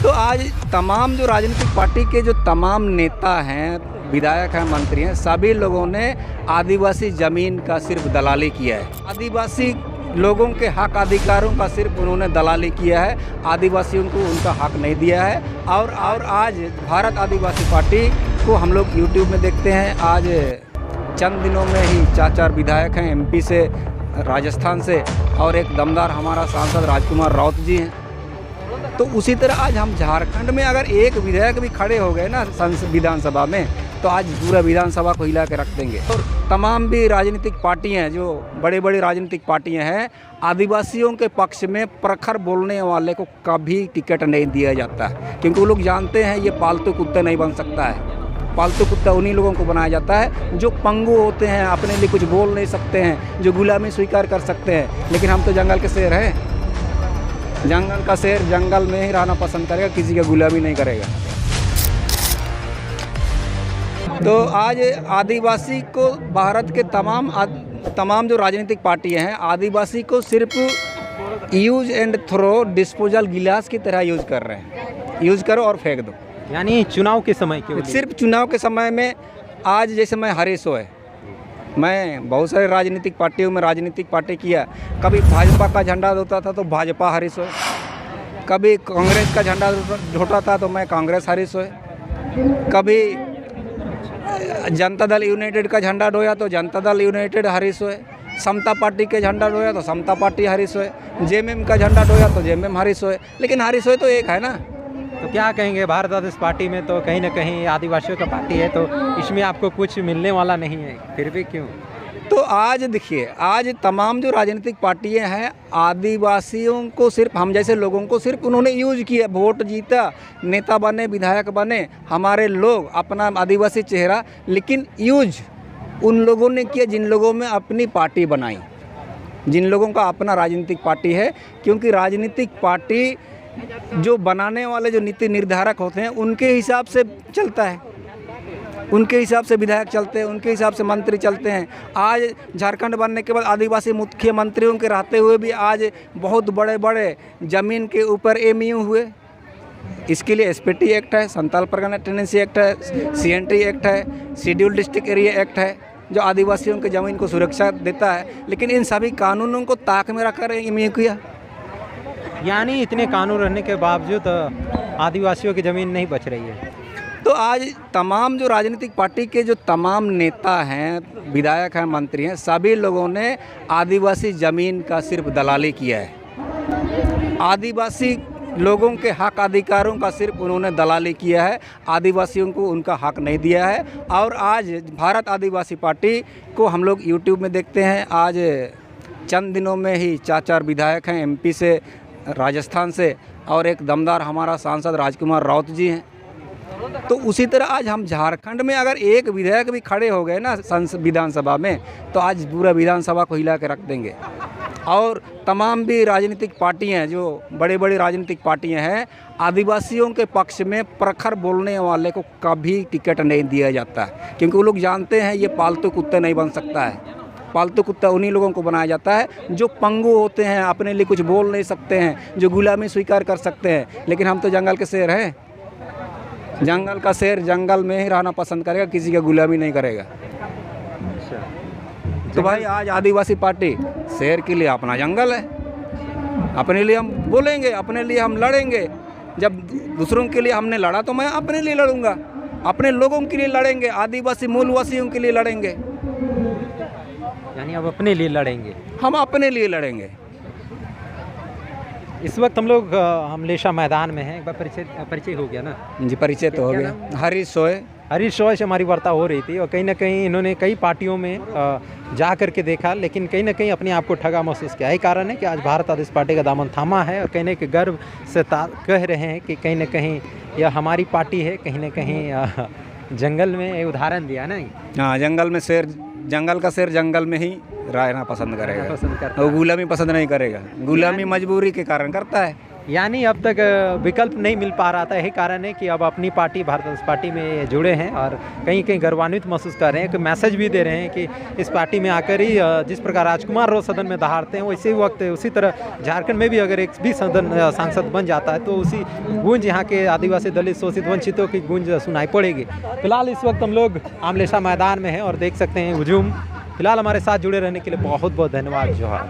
तो आज तमाम जो राजनीतिक पार्टी के जो तमाम नेता हैं, विधायक हैं, मंत्री हैं, सभी लोगों ने आदिवासी ज़मीन का सिर्फ दलाली किया है। आदिवासी लोगों के हक अधिकारों का सिर्फ उन्होंने दलाली किया है, आदिवासियों को उनका हक नहीं दिया है। और आज भारत आदिवासी पार्टी को हम लोग यूट्यूब में देखते हैं। आज चंद दिनों में ही 4 विधायक हैं एमपी से, राजस्थान से, और एक दमदार हमारा सांसद राजकुमार राउत जी हैं। तो उसी तरह आज हम झारखंड में अगर एक विधायक भी खड़े हो गए ना विधानसभा में, तो आज पूरा विधानसभा को हिला के रख देंगे। और तमाम भी राजनीतिक पार्टियां, जो बड़े बड़ी राजनीतिक पार्टियां हैं, आदिवासियों के पक्ष में प्रखर बोलने वाले को कभी टिकट नहीं दिया जाता है, क्योंकि वो लोग जानते हैं ये पालतू कुत्ता नहीं बन सकता है। पालतू कुत्ता उन्हीं लोगों को बनाया जाता है जो पंगु होते हैं, अपने लिए कुछ बोल नहीं सकते हैं, जो गुलामी स्वीकार कर सकते हैं। लेकिन हम तो जंगल के शेर हैं। जंगल का शेर जंगल में ही रहना पसंद करेगा, किसी का गुलामी नहीं करेगा। तो आज आदिवासी को, भारत के तमाम जो राजनीतिक पार्टियां हैं, आदिवासी को सिर्फ यूज एंड थ्रो डिस्पोजल गिलास की तरह यूज कर रहे हैं। यूज करो और फेंक दो। यानी चुनाव के समय के सिर्फ चुनाव के समय में। आज जैसे मैं हरीशो है, मैं बहुत सारे राजनीतिक पार्टियों में राजनीतिक पार्टी किया। कभी भाजपा का झंडा होता था तो भाजपा हरीशो है, कभी कांग्रेस का झंडा होता था तो मैं कांग्रेस हरीशो है, कभी जनता दल यूनाइटेड का झंडा ढोया तो जनता दल यूनाइटेड हरीशो है, समता पार्टी के झंडा ढोया तो समता पार्टी हरीशो है, जेएमएम का झंडा ढोया तो जेएमएम हरीशो है। लेकिन हरीशो तो एक है ना। तो क्या कहेंगे, भारत आदिवासी पार्टी में तो कहीं ना कहीं आदिवासियों का पार्टी है, तो इसमें आपको कुछ मिलने वाला नहीं है, फिर भी क्यों? तो आज देखिए, आज तमाम जो राजनीतिक पार्टियां हैं, आदिवासियों को सिर्फ, हम जैसे लोगों को सिर्फ उन्होंने यूज किया। वोट जीता, नेता बने, विधायक बने हमारे लोग, अपना आदिवासी चेहरा, लेकिन यूज उन लोगों ने किया जिन लोगों में अपनी पार्टी बनाई, जिन लोगों का अपना राजनीतिक पार्टी है। क्योंकि राजनीतिक पार्टी जो बनाने वाले, जो नीति निर्धारक होते हैं, उनके हिसाब से चलता है, उनके हिसाब से विधायक चलते हैं, उनके हिसाब से मंत्री चलते हैं। आज झारखंड बनने के बाद आदिवासी मुख्यमंत्रियों के रहते हुए भी आज बहुत बड़े बड़े ज़मीन के ऊपर एमयू हुए। इसके लिए एसपीटी एक्ट है, संथाल परगना टेनेंसी एक्ट है, सीएनटी एक्ट है, शेड्यूल डिस्ट्रिक्ट एरिया एक्ट है, जो आदिवासियों की ज़मीन को सुरक्षा देता है। लेकिन इन सभी कानूनों को ताक में रखकर एमयू किया। यानी इतने कानून रहने के बावजूद आदिवासियों की ज़मीन नहीं बच रही है। तो आज तमाम जो राजनीतिक पार्टी के जो तमाम नेता हैं, विधायक हैं, मंत्री हैं, सभी लोगों ने आदिवासी ज़मीन का सिर्फ दलाली किया है। आदिवासी लोगों के हक अधिकारों का सिर्फ उन्होंने दलाली किया है, आदिवासियों को उनका हक नहीं दिया है। और आज भारत आदिवासी पार्टी को हम लोग यूट्यूब में देखते हैं। आज चंद दिनों में ही 4 विधायक हैं एमपी से, राजस्थान से, और एक दमदार हमारा सांसद राजकुमार राउत जी हैं। तो उसी तरह आज हम झारखंड में अगर एक विधायक भी खड़े हो गए ना विधानसभा में, तो आज पूरा विधानसभा को हिला के रख देंगे। और तमाम भी राजनीतिक पार्टियां, जो बड़े बड़ी राजनीतिक पार्टियां हैं, आदिवासियों के पक्ष में प्रखर बोलने वाले को कभी टिकट नहीं दिया जाता है, क्योंकि वो लोग जानते हैं ये पालतू कुत्ता नहीं बन सकता है। पालतू कुत्ता उन्हीं लोगों को बनाया जाता है जो पंगु होते हैं, अपने लिए कुछ बोल नहीं सकते हैं, जो गुलामी स्वीकार कर सकते हैं। लेकिन हम तो जंगल के शेर हैं। जंगल का शेर जंगल में ही रहना पसंद करेगा, किसी का गुलामी नहीं करेगा। तो भाई आज आदिवासी पार्टी शेर के लिए अपना जंगल है, अपने लिए हम बोलेंगे, अपने लिए हम लड़ेंगे। जब दूसरों के लिए हमने लड़ा तो मैं अपने लिए लड़ूंगा, अपने लोगों के लिए लड़ेंगे, आदिवासी मूलवासियों के लिए लड़ेंगे। यानी अब अपने लिए लड़ेंगे, हम अपने लिए लड़ेंगे। इस वक्त हम लोग हमलेशा मैदान में हैं। एक बार परिचय हो गया ना जी? परिचय तो हो गया। हरीश सोय से हमारी वार्ता हो रही थी, और कहीं ना कहीं इन्होंने कई पार्टियों में जा करके देखा, लेकिन कहीं ना कहीं अपने आप को ठगा महसूस किया। यही कारण है कि आज भारत आदिवासी पार्टी का दामन थामा है, और कहीं ना कहीं गर्व से कह रहे हैं कि कहीं ना कहीं यह हमारी पार्टी है। कहीं ना कहीं जंगल में एक उदाहरण दिया ना। हाँ, जंगल में शेर, जंगल का शेर जंगल में ही रहना पसंद करेगा, वो गुलामी पसंद नहीं करेगा। गुलामी मजबूरी के कारण करता है। यानी अब तक विकल्प नहीं मिल पा रहा था। यही कारण है कि अब अपनी पार्टी भारत राष्ट्र पार्टी में जुड़े हैं और कहीं कहीं गर्वान्वित महसूस कर रहे हैं, कि मैसेज भी दे रहे हैं कि इस पार्टी में आकर ही जिस प्रकार राजकुमार रोज सदन में दहाड़ते हैं वैसे वक्त उसी तरह झारखंड में भी अगर एक भी सांसद बन जाता है तो उसी गूंज यहाँ के आदिवासी दलित शोषित वंचितों की गूंज सुनाई पड़ेगी। फिलहाल इस वक्त हम लोग आमलेशा मैदान में हैं और देख सकते हैं हुजूम। फिलहाल हमारे साथ जुड़े रहने के लिए बहुत बहुत धन्यवाद। जोहार।